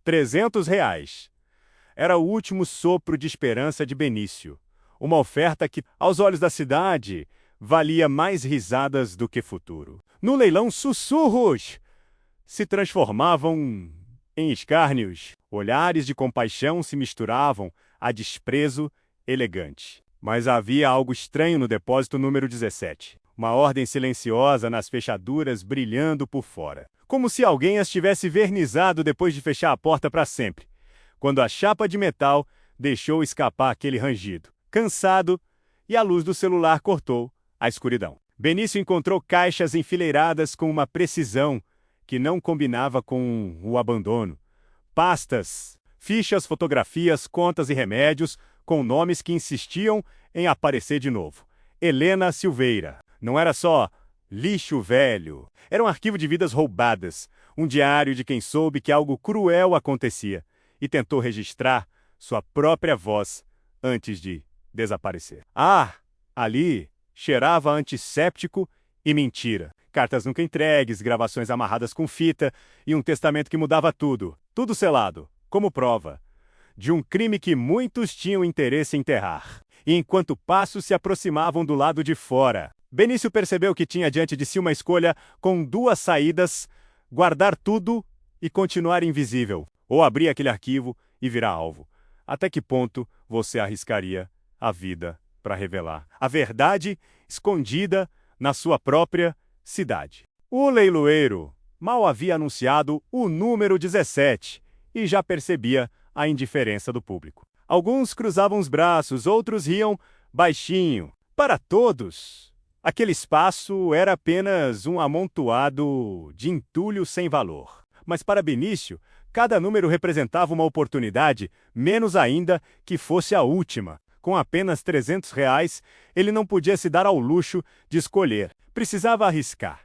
R$ 300. Era o último sopro de esperança de Benício. Uma oferta que, aos olhos da cidade, valia mais risadas do que futuro. No leilão, sussurros se transformavam em escárnios. Olhares de compaixão se misturavam a desprezo elegante. Mas havia algo estranho no depósito número 17. Uma ordem silenciosa nas fechaduras brilhando por fora. Como se alguém as tivesse vernizado depois de fechar a porta para sempre. Quando a chapa de metal deixou escapar aquele rangido. Cansado, e a luz do celular cortou a escuridão. Benício encontrou caixas enfileiradas com uma precisão que não combinava com o abandono. Pastas, fichas, fotografias, contas e remédios com nomes que insistiam em aparecer de novo. Helena Silveira. Não era só lixo velho. Era um arquivo de vidas roubadas. Um diário de quem soube que algo cruel acontecia e tentou registrar sua própria voz antes de desaparecer. Ali cheirava antisséptico e mentira. Cartas nunca entregues, gravações amarradas com fita e um testamento que mudava tudo. Tudo selado, como prova de um crime que muitos tinham interesse em enterrar. E enquanto passos se aproximavam do lado de fora, Benício percebeu que tinha diante de si uma escolha com duas saídas: guardar tudo e continuar invisível, ou abrir aquele arquivo e virar alvo. Até que ponto você arriscaria a vida para revelar a verdade escondida na sua própria cidade? O leiloeiro mal havia anunciado o número 17 e já percebia a indiferença do público. Alguns cruzavam os braços, outros riam baixinho. Para todos, aquele espaço era apenas um amontoado de entulho sem valor. Mas para Benício, cada número representava uma oportunidade, menos ainda que fosse a última. Com apenas R$ 300, ele não podia se dar ao luxo de escolher. Precisava arriscar.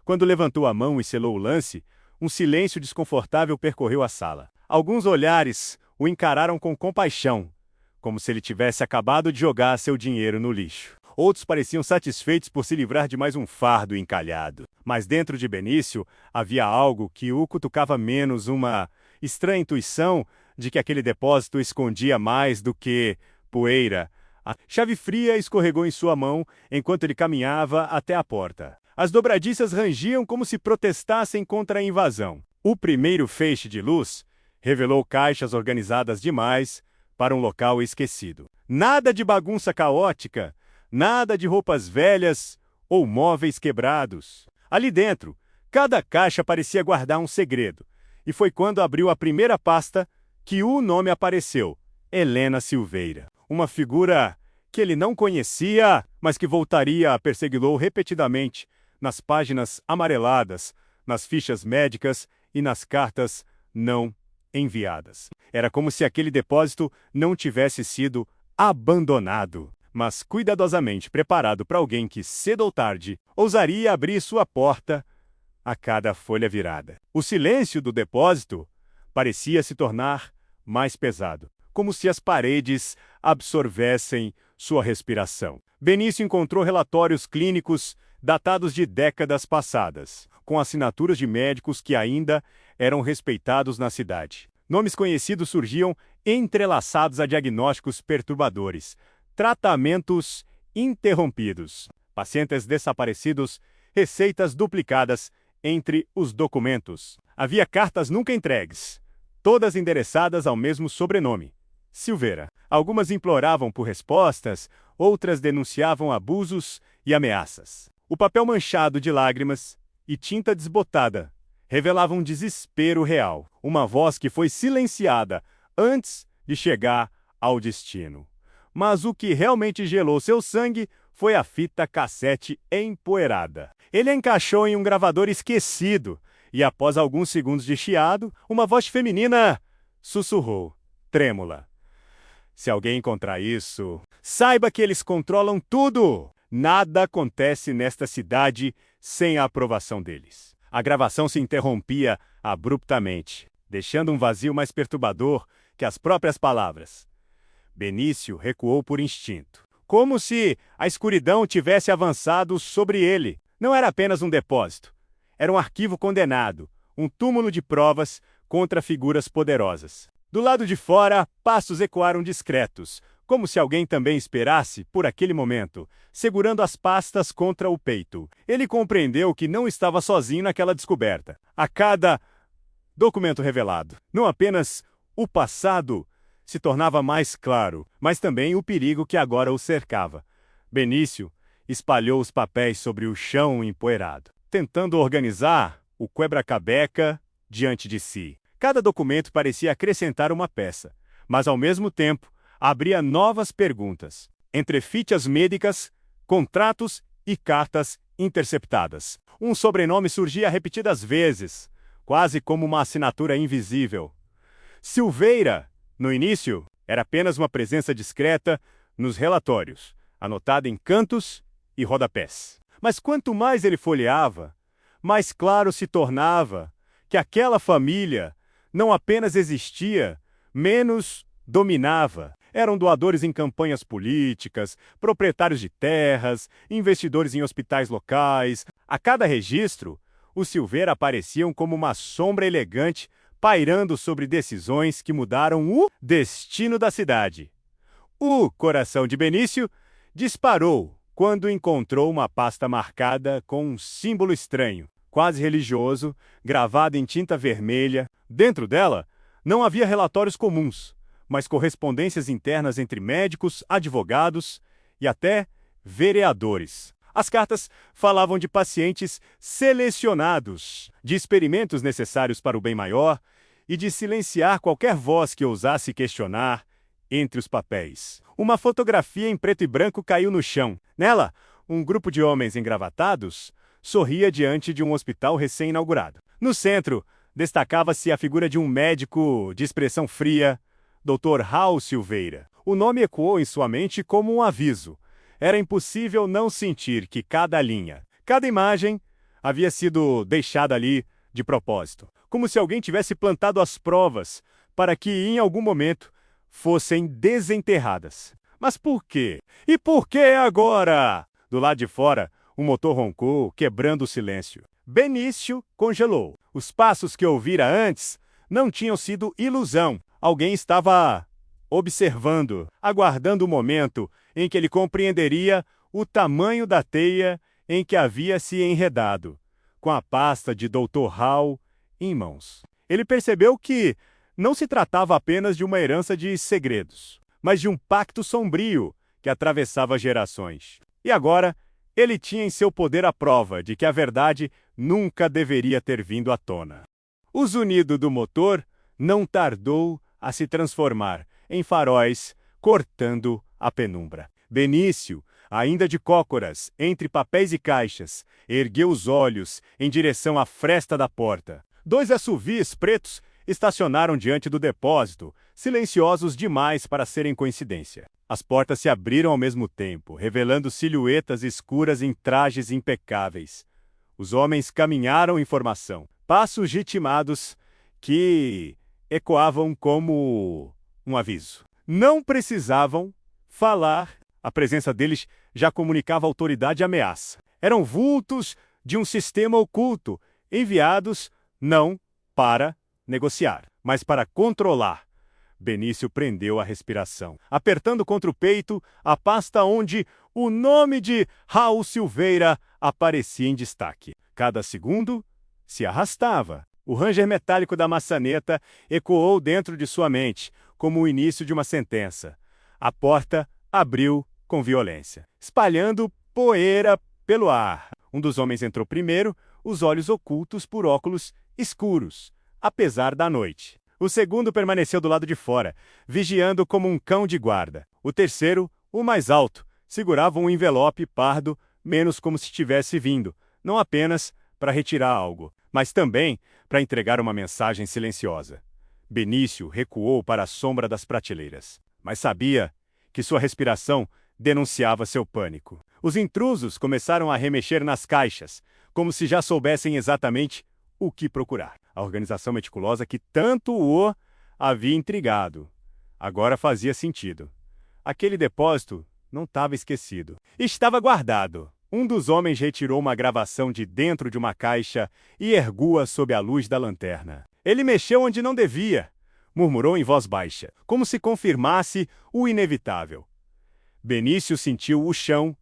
Quando levantou a mão e selou o lance, um silêncio desconfortável percorreu a sala. Alguns olhares o encararam com compaixão, como se ele tivesse acabado de jogar seu dinheiro no lixo. Outros pareciam satisfeitos por se livrar de mais um fardo encalhado. Mas dentro de Benício havia algo que o cutucava menos, uma estranha intuição de que aquele depósito escondia mais do que poeira. A chave fria escorregou em sua mão enquanto ele caminhava até a porta. As dobradiças rangiam como se protestassem contra a invasão. O primeiro feixe de luz revelou caixas organizadas demais para um local esquecido. Nada de bagunça caótica, nada de roupas velhas ou móveis quebrados. Ali dentro, cada caixa parecia guardar um segredo. E foi quando abriu a primeira pasta que o nome apareceu: Helena Silveira. Uma figura que ele não conhecia, mas que voltaria a persegui-lo repetidamente nas páginas amareladas, nas fichas médicas e nas cartas não enviadas. Era como se aquele depósito não tivesse sido abandonado, mas cuidadosamente preparado para alguém que, cedo ou tarde, ousaria abrir sua porta a cada folha virada. O silêncio do depósito parecia se tornar mais pesado, como se as paredes absorvessem sua respiração. Benício encontrou relatórios clínicos datados de décadas passadas, com assinaturas de médicos que ainda eram respeitados na cidade. Nomes conhecidos surgiam entrelaçados a diagnósticos perturbadores, tratamentos interrompidos, pacientes desaparecidos, receitas duplicadas entre os documentos. Havia cartas nunca entregues, todas endereçadas ao mesmo sobrenome: Silveira. Algumas imploravam por respostas, outras denunciavam abusos e ameaças. O papel manchado de lágrimas e tinta desbotada revelava um desespero real, uma voz que foi silenciada antes de chegar ao destino. Mas o que realmente gelou seu sangue foi a fita cassete empoeirada. Ele a encaixou em um gravador esquecido e, após alguns segundos de chiado, uma voz feminina sussurrou, trêmula: se alguém encontrar isso, saiba que eles controlam tudo. Nada acontece nesta cidade sem a aprovação deles. A gravação se interrompia abruptamente, deixando um vazio mais perturbador que as próprias palavras. Benício recuou por instinto, como se a escuridão tivesse avançado sobre ele. Não era apenas um depósito. Era um arquivo condenado, um túmulo de provas contra figuras poderosas. Do lado de fora, passos ecoaram discretos, como se alguém também esperasse por aquele momento, segurando as pastas contra o peito. Ele compreendeu que não estava sozinho naquela descoberta. A cada documento revelado, não apenas o passado se tornava mais claro, mas também o perigo que agora o cercava. Benício espalhou os papéis sobre o chão empoeirado, tentando organizar o quebra-cabeça diante de si. Cada documento parecia acrescentar uma peça, mas ao mesmo tempo abria novas perguntas. Entre fichas médicas, contratos e cartas interceptadas. Um sobrenome surgia repetidas vezes, quase como uma assinatura invisível. Silveira, no início, era apenas uma presença discreta nos relatórios, anotada em cantos e rodapés. Mas quanto mais ele folheava, mais claro se tornava que aquela família não apenas existia, menos dominava. Eram doadores em campanhas políticas, proprietários de terras, investidores em hospitais locais. A cada registro, os Silveira apareciam como uma sombra elegante pairando sobre decisões que mudaram o destino da cidade. O coração de Benício disparou quando encontrou uma pasta marcada com um símbolo estranho, quase religioso, gravado em tinta vermelha. Dentro dela, não havia relatórios comuns, mas correspondências internas entre médicos, advogados e até vereadores. As cartas falavam de pacientes selecionados, de experimentos necessários para o bem maior e de silenciar qualquer voz que ousasse questionar entre os papéis. Uma fotografia em preto e branco caiu no chão. Nela, um grupo de homens engravatados sorria diante de um hospital recém-inaugurado. No centro, destacava-se a figura de um médico de expressão fria, Dr. Raul Silveira. O nome ecoou em sua mente como um aviso. Era impossível não sentir que cada linha, cada imagem, havia sido deixada ali de propósito, como se alguém tivesse plantado as provas para que, em algum momento, fossem desenterradas. Mas por quê? E por que agora? Do lado de fora, um motor roncou, quebrando o silêncio. Benício congelou. Os passos que ouvira antes não tinham sido ilusão. Alguém estava observando, aguardando o momento em que ele compreenderia o tamanho da teia em que havia se enredado, com a pasta de Dr. Raul em mãos. Ele percebeu que não se tratava apenas de uma herança de segredos, mas de um pacto sombrio que atravessava gerações. E agora, ele tinha em seu poder a prova de que a verdade nunca deveria ter vindo à tona. O zunido do motor não tardou a se transformar em faróis, cortando a penumbra. Benício, ainda de cócoras, entre papéis e caixas, ergueu os olhos em direção à fresta da porta. 2 SUVs pretos estacionaram diante do depósito, silenciosos demais para serem coincidência. As portas se abriram ao mesmo tempo, revelando silhuetas escuras em trajes impecáveis. Os homens caminharam em formação, passos ritmados que ecoavam como um aviso. Não precisavam falar. A presença deles já comunicava autoridade e ameaça. Eram vultos de um sistema oculto, enviados não para negociar, mas para controlar. Benício prendeu a respiração, apertando contra o peito a pasta onde o nome de Raul Silveira aparecia em destaque. Cada segundo se arrastava. O ranger metálico da maçaneta ecoou dentro de sua mente, como o início de uma sentença. A porta abriu com violência, espalhando poeira pelo ar. Um dos homens entrou primeiro, os olhos ocultos por óculos escuros, apesar da noite. O segundo permaneceu do lado de fora, vigiando como um cão de guarda. O terceiro, o mais alto, segurava um envelope pardo, menos como se tivesse vindo, não apenas para retirar algo, mas também para entregar uma mensagem silenciosa. Benício recuou para a sombra das prateleiras, mas sabia que sua respiração denunciava seu pânico. Os intrusos começaram a remexer nas caixas, como se já soubessem exatamente o que procurar. A organização meticulosa que tanto o havia intrigado agora fazia sentido. Aquele depósito não estava esquecido. Estava guardado. Um dos homens retirou uma gravação de dentro de uma caixa e ergua sob a luz da lanterna. Ele mexeu onde não devia, murmurou em voz baixa, como se confirmasse o inevitável. Benício sentiu o chão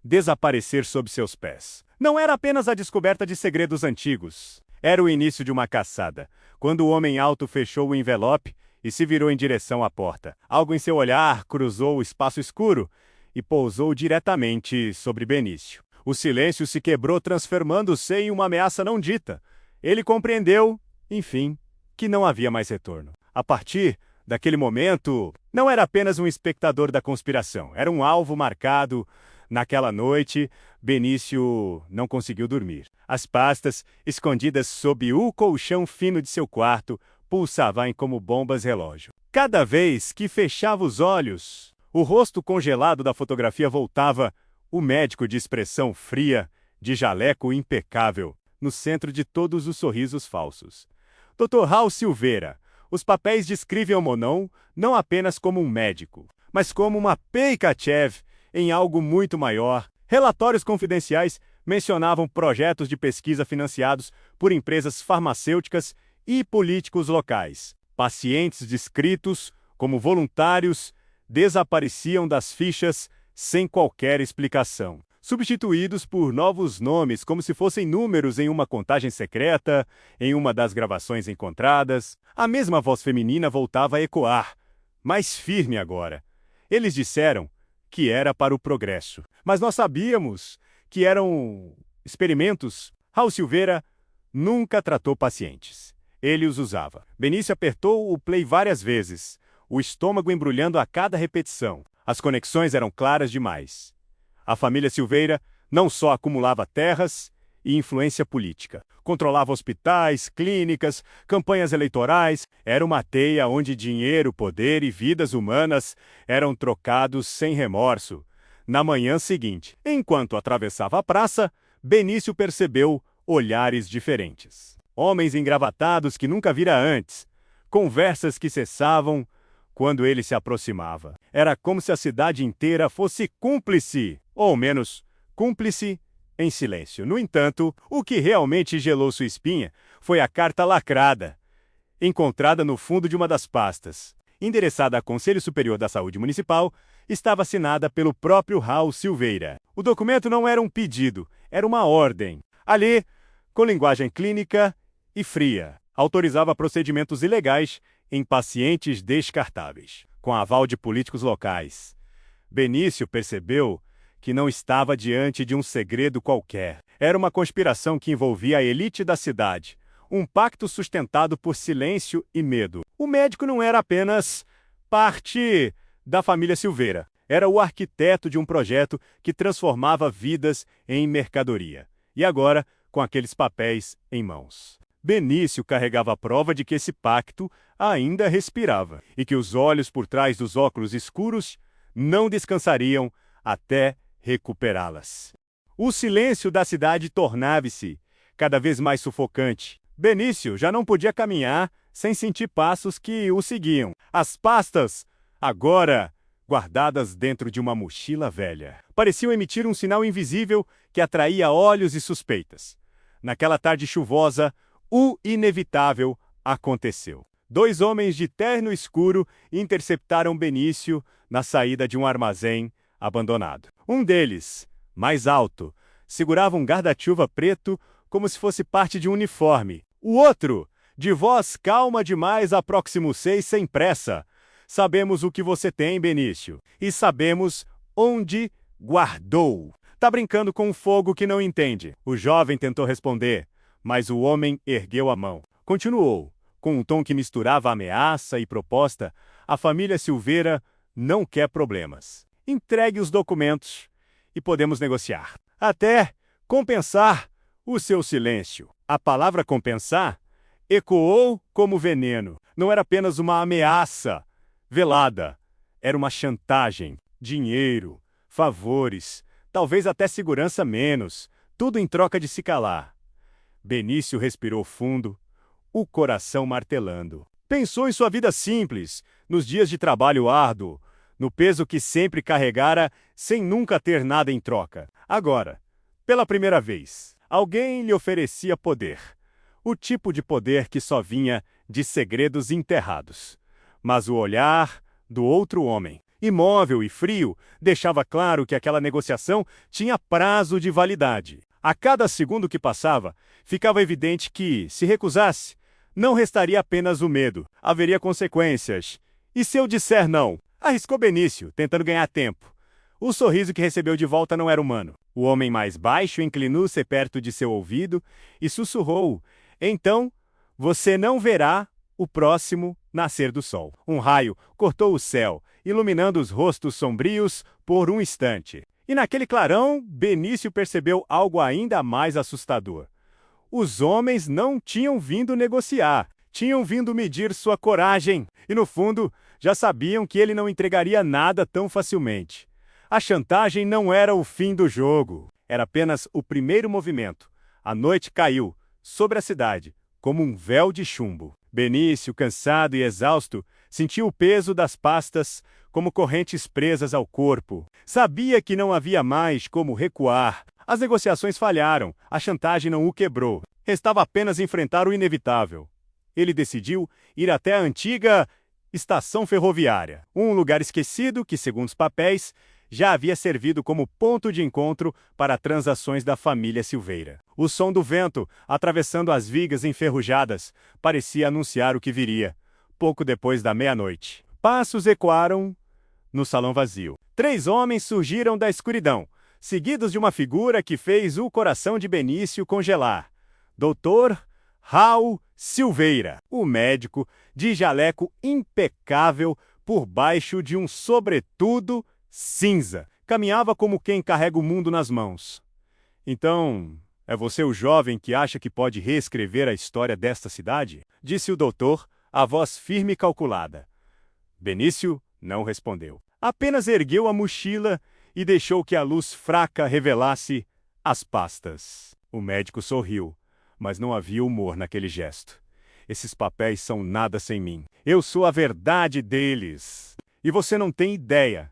desaparecer sob seus pés. Não era apenas a descoberta de segredos antigos. Era o início de uma caçada, quando o homem alto fechou o envelope e se virou em direção à porta. Algo em seu olhar cruzou o espaço escuro e pousou diretamente sobre Benício. O silêncio se quebrou, transformando-se em uma ameaça não dita. Ele compreendeu, enfim, que não havia mais retorno. A partir daquele momento, não era apenas um espectador da conspiração, era um alvo marcado. Naquela noite, Benício não conseguiu dormir. As pastas, escondidas sob o colchão fino de seu quarto, pulsavam como bombas relógio. Cada vez que fechava os olhos, o rosto congelado da fotografia voltava, o médico de expressão fria, de jaleco impecável, no centro de todos os sorrisos falsos. Dr. Raul Silveira, os papéis descreviam Monon não apenas como um médico, mas como uma Peikachev em algo muito maior. Relatórios confidenciais mencionavam projetos de pesquisa financiados por empresas farmacêuticas e políticos locais. Pacientes descritos como voluntários desapareciam das fichas sem qualquer explicação, substituídos por novos nomes como se fossem números em uma contagem secreta, em uma das gravações encontradas. A mesma voz feminina voltava a ecoar, mais firme agora. Eles disseram que era para o progresso, mas nós sabíamos que eram experimentos. Raul Silveira nunca tratou pacientes. Ele os usava. Benício apertou o play várias vezes, o estômago embrulhando a cada repetição. As conexões eram claras demais. A família Silveira não só acumulava terras e influência política, controlava hospitais, clínicas, campanhas eleitorais. Era uma teia onde dinheiro, poder e vidas humanas eram trocados sem remorso. Na manhã seguinte, enquanto atravessava a praça, Benício percebeu olhares diferentes. Homens engravatados que nunca vira antes, conversas que cessavam quando ele se aproximava. Era como se a cidade inteira fosse cúmplice, ou ao menos cúmplice em silêncio. No entanto, o que realmente gelou sua espinha foi a carta lacrada, encontrada no fundo de uma das pastas. Endereçada ao Conselho Superior da Saúde Municipal, estava assinada pelo próprio Raul Silveira. O documento não era um pedido, era uma ordem. Ali, com linguagem clínica e fria, autorizava procedimentos ilegais em pacientes descartáveis, com aval de políticos locais. Benício percebeu que não estava diante de um segredo qualquer. Era uma conspiração que envolvia a elite da cidade, um pacto sustentado por silêncio e medo. O médico não era apenas parte da família Silveira. Era o arquiteto de um projeto que transformava vidas em mercadoria. E agora, com aqueles papéis em mãos, Benício carregava a prova de que esse pacto ainda respirava e que os olhos por trás dos óculos escuros não descansariam até recuperá-las. O silêncio da cidade tornava-se cada vez mais sufocante. Benício já não podia caminhar sem sentir passos que o seguiam. As pastas, agora guardadas dentro de uma mochila velha, pareciam emitir um sinal invisível que atraía olhos e suspeitas. Naquela tarde chuvosa, o inevitável aconteceu. 2 homens de terno escuro interceptaram Benício na saída de um armazém abandonado. Um deles, mais alto, segurava um guarda-chuva preto como se fosse parte de um uniforme. O outro, de voz calma demais, aproximou-se sem pressa. Sabemos o que você tem, Benício, e sabemos onde guardou. Tá brincando com um fogo que não entende. O jovem tentou responder, mas o homem ergueu a mão. Continuou, com um tom que misturava ameaça e proposta. A família Silveira não quer problemas. Entregue os documentos e podemos negociar. Até compensar o seu silêncio. A palavra compensar ecoou como veneno. Não era apenas uma ameaça velada. Era uma chantagem. Dinheiro, favores, talvez até segurança menos. Tudo em troca de se calar. Benício respirou fundo, o coração martelando. Pensou em sua vida simples, nos dias de trabalho árduo, no peso que sempre carregara sem nunca ter nada em troca. Agora, pela primeira vez, alguém lhe oferecia poder. O tipo de poder que só vinha de segredos enterrados. Mas o olhar do outro homem, imóvel e frio, deixava claro que aquela negociação tinha prazo de validade. A cada segundo que passava, ficava evidente que, se recusasse, não restaria apenas o medo, haveria consequências. E se eu disser não? Arriscou Benício, tentando ganhar tempo. O sorriso que recebeu de volta não era humano. O homem mais baixo inclinou-se perto de seu ouvido e sussurrou: então, você não verá o próximo nascer do sol. Um raio cortou o céu, iluminando os rostos sombrios por um instante. E naquele clarão, Benício percebeu algo ainda mais assustador. Os homens não tinham vindo negociar, tinham vindo medir sua coragem, e no fundo, já sabiam que ele não entregaria nada tão facilmente. A chantagem não era o fim do jogo, era apenas o primeiro movimento. A noite caiu sobre a cidade, como um véu de chumbo. Benício, cansado e exausto, sentiu o peso das pastas como correntes presas ao corpo. Sabia que não havia mais como recuar. As negociações falharam, a chantagem não o quebrou. Restava apenas enfrentar o inevitável. Ele decidiu ir até a antiga estação ferroviária, um lugar esquecido que, segundo os papéis, já havia servido como ponto de encontro para transações da família Silveira. O som do vento, atravessando as vigas enferrujadas, parecia anunciar o que viria, pouco depois da meia-noite. Passos ecoaram no salão vazio. 3 homens surgiram da escuridão, seguidos de uma figura que fez o coração de Benício congelar. Doutor Raul Silveira, o médico de jaleco impecável por baixo de um sobretudo cinza. Caminhava como quem carrega o mundo nas mãos. Então, é você o jovem que acha que pode reescrever a história desta cidade? Disse o doutor, a voz firme e calculada. Benício não respondeu. Apenas ergueu a mochila e deixou que a luz fraca revelasse as pastas. O médico sorriu, mas não havia humor naquele gesto. Esses papéis são nada sem mim. Eu sou a verdade deles. E você não tem ideia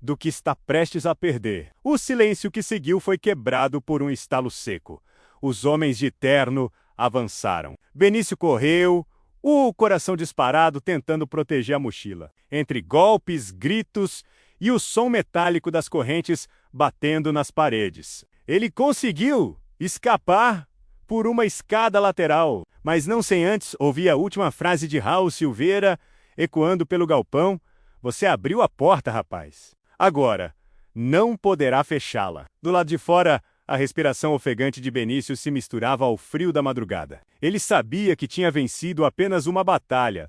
do que está prestes a perder. O silêncio que seguiu foi quebrado por um estalo seco. Os homens de terno avançaram. Benício correu, o coração disparado, tentando proteger a mochila. Entre golpes, gritos e o som metálico das correntes batendo nas paredes. Ele conseguiu escapar por uma escada lateral, mas não sem antes ouvir a última frase de Raul Silveira ecoando pelo galpão: você abriu a porta, rapaz. Agora, não poderá fechá-la. Do lado de fora, a respiração ofegante de Benício se misturava ao frio da madrugada. Ele sabia que tinha vencido apenas uma batalha,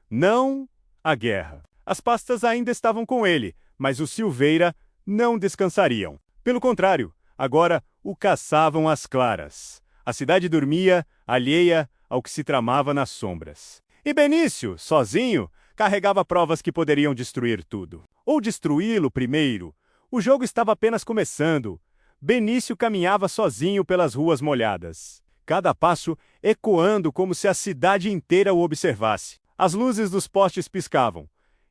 não a guerra. As pastas ainda estavam com ele, mas os Silveira não descansariam. Pelo contrário, agora o caçavam às claras. A cidade dormia, alheia ao que se tramava nas sombras. E Benício, sozinho, carregava provas que poderiam destruir tudo. Ou destruí-lo primeiro. O jogo estava apenas começando. Benício caminhava sozinho pelas ruas molhadas, cada passo ecoando como se a cidade inteira o observasse. As luzes dos postes piscavam,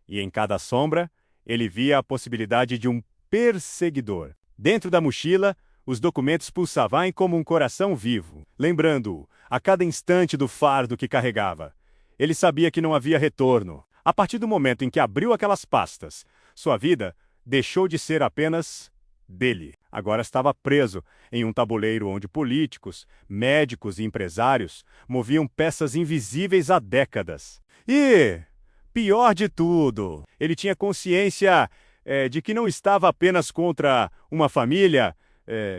e em cada sombra ele via a possibilidade de um perseguidor. Dentro da mochila, os documentos pulsavam como um coração vivo, lembrando-o a cada instante do fardo que carregava. Ele sabia que não havia retorno. A partir do momento em que abriu aquelas pastas, sua vida deixou de ser apenas dele. Agora estava preso em um tabuleiro onde políticos, médicos e empresários moviam peças invisíveis há décadas. E, pior de tudo, ele tinha consciência de que não estava apenas contra uma família,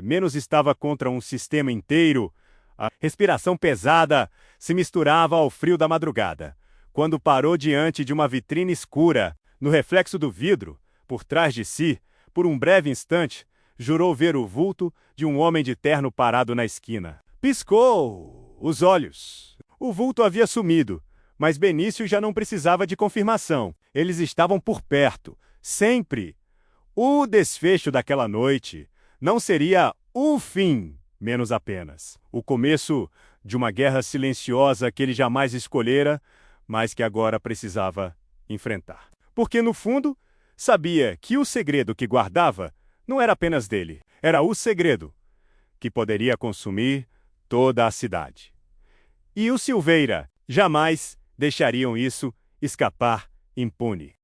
menos estava contra um sistema inteiro. A respiração pesada se misturava ao frio da madrugada, quando parou diante de uma vitrine escura. No reflexo do vidro, por trás de si, por um breve instante, jurou ver o vulto de um homem de terno parado na esquina. Piscou os olhos. O vulto havia sumido, mas Benício já não precisava de confirmação. Eles estavam por perto, sempre. O desfecho daquela noite não seria o fim, menos apenas. O começo de uma guerra silenciosa que ele jamais escolhera, mas que agora precisava enfrentar. Porque, no fundo, sabia que o segredo que guardava não era apenas dele. Era o segredo que poderia consumir toda a cidade. E o Silveira jamais deixariam isso escapar impune.